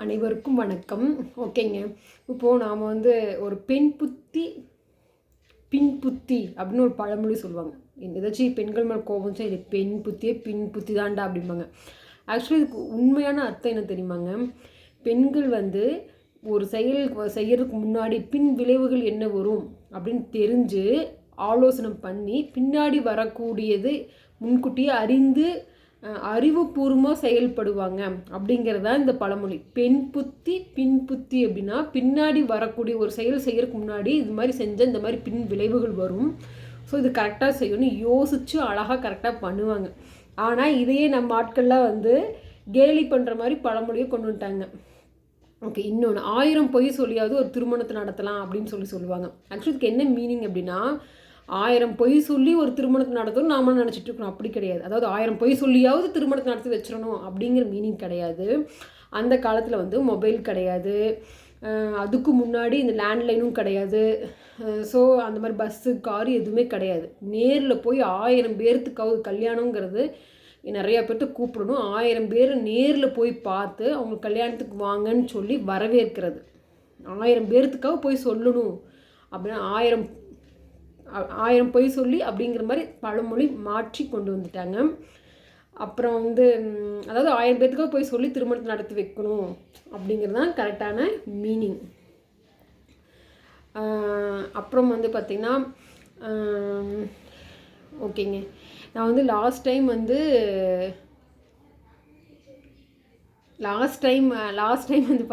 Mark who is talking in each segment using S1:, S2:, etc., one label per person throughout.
S1: அனைவருக்கும் வணக்கம். ஓகேங்க. இப்போது நாம் ஒரு பெண் புத்தி பின் புத்தி அப்படின்னு ஒரு பழமொழி சொல்லுவாங்க. ஏதாச்சும் பெண்கள் மேலே கோபம் இது பெண் புத்தியே பின் புத்தி தாண்டா அப்படிம்பாங்க. ஆக்சுவலி இதுக்கு உண்மையான அர்த்தம் என்ன தெரியுமாங்க? பெண்கள் ஒரு செயல் செய்கிறதுக்கு முன்னாடி பின் விளைவுகள் என்ன வரும் அப்படின்னு தெரிஞ்சு ஆலோசனை பண்ணி பின்னாடி வரக்கூடியது முன்கூட்டியே அறிந்து அறிவுபூர்வமாக செயல்படுவாங்க அப்படிங்கிறது தான் இந்த பழமொழி. பெண் புத்தி பின் புத்தி அப்படின்னா பின்னாடி வரக்கூடிய ஒரு செயல் செய்கிறதுக்கு முன்னாடி இது மாதிரி செஞ்சால் இந்த மாதிரி பின் விளைவுகள் வரும், ஸோ இது கரெக்டாக செய்யணும் யோசித்து அழகாக கரெக்டாக பண்ணுவாங்க. ஆனால் இதையே நம்ம ஆட்கள்லாம் கேலி பண்ணுற மாதிரி பழமொழியை கொண்டு வந்துட்டாங்க. ஓகே, இன்னொன்று 1000 பொய் சொல்லியாவது ஒரு திருமணத்தை நடத்தலாம் அப்படின்னு சொல்லுவாங்க. ஆக்சுவலி இதுக்கு என்ன மீனிங் அப்படின்னா 1000 பொய் சொல்லி ஒரு திருமணத்தை நடத்தணும் நாமளும் நினச்சிட்டு இருக்கணும். அப்படி கிடையாது. அதாவது 1000 பொய் சொல்லியாவது திருமணத்தை நடத்தி வச்சிடணும் அப்படிங்கிற மீனிங் கிடையாது. அந்த காலத்தில் மொபைல் கிடையாது, அதுக்கு முன்னாடி இந்த லேண்ட்லைனும் கிடையாது. ஸோ அந்த மாதிரி பஸ்ஸு காரு எதுவுமே கிடையாது. நேரில் போய் 1000 பேர்த்துக்காவது கல்யாணங்கிறது நிறையா பேர்த்த கூப்பிடணும். 1000 பேர் நேரில் போய் பார்த்து அவங்க கல்யாணத்துக்கு வாங்கன்னு சொல்லி வரவேற்கிறது. 1000 பேர்த்துக்காக போய் சொல்லணும் அப்படின்னா 1000 பொய் சொல்லி அப்படிங்கிற மாதிரி பழமொழி மாற்றி கொண்டு வந்துட்டாங்க. அப்புறம் அதாவது 1000 பேர்த்துக்காக போய் சொல்லி திருமணத்தை நடத்தி வைக்கணும் அப்படிங்கிறது தான் கரெக்டான மீனிங். அப்புறம் பார்த்திங்கன்னா ஓகேங்க, நான் லாஸ்ட் டைம்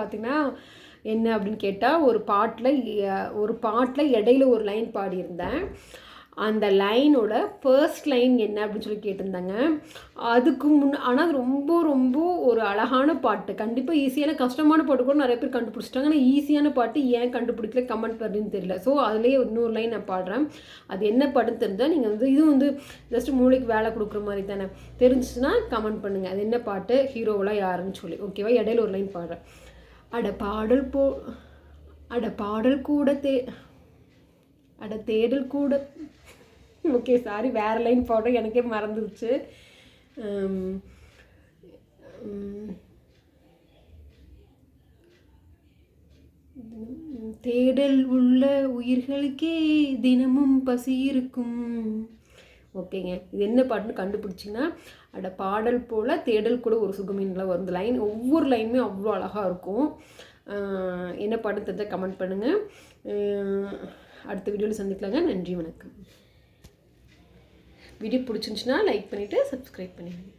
S1: பார்த்திங்கன்னா என்ன அப்படின்னு கேட்டால் ஒரு பாட்டில் இடையில ஒரு லைன் பாடியிருந்தேன். அந்த லைனோட ஃபர்ஸ்ட் லைன் என்ன அப்படின்னு சொல்லி கேட்டிருந்தாங்க. அதுக்கு ஆனால் அது ரொம்ப ரொம்ப ஒரு அழகான பாட்டு. கண்டிப்பாக ஈஸியான கஷ்டமான பாட்டு கூட நிறைய பேர் கண்டுபிடிச்சிட்டாங்க. ஆனால் ஈஸியான பாட்டு ஏன் கண்டுபிடிக்கல கமெண்ட் பண்ணுறதுன்னு தெரியல. ஸோ அதுலேயே இன்னொரு லைன் நான் பாடுறேன். அது என்ன பாட்டுன்னு தெரிஞ்சால் நீங்கள் இதுவும் ஜஸ்ட் மூளைக்கு வேலை கொடுக்குற மாதிரி தானே, தெரிஞ்சிச்சுன்னா கமெண்ட் பண்ணுங்கள் அது என்ன பாட்டு, ஹீரோவெலாம் யாருன்னு சொல்லி. ஓகேவா? இடையில ஒரு லைன் பாடுறேன். அட பாடல் கூட தேடல் கூட. ஓகே, சாரி, வேறு லைன் பாடுறேன், எனக்கே மறந்துருச்சு. தேடல் உள்ள உயிர்களுக்கே தினமும் பசி இருக்கும். ஓகேங்க, இது என்ன பாட்டுன்னு கண்டுபிடிச்சிங்கன்னா அட பாடல் போல் தேடல் கூட ஒரு சுகமீன்லாம் வரும். லைன் ஒவ்வொரு லைனுமே அவ்வளோ அழகாக இருக்கும். என்ன பாட்டு தெரிஞ்சால் கமெண்ட் பண்ணுங்கள். அடுத்த வீடியோவில் சந்திக்கலாங்க. நன்றி, வணக்கம். வீடியோ பிடிச்சிருந்துச்சுன்னா லைக் பண்ணிவிட்டு சப்ஸ்கிரைப் பண்ணிடுங்க.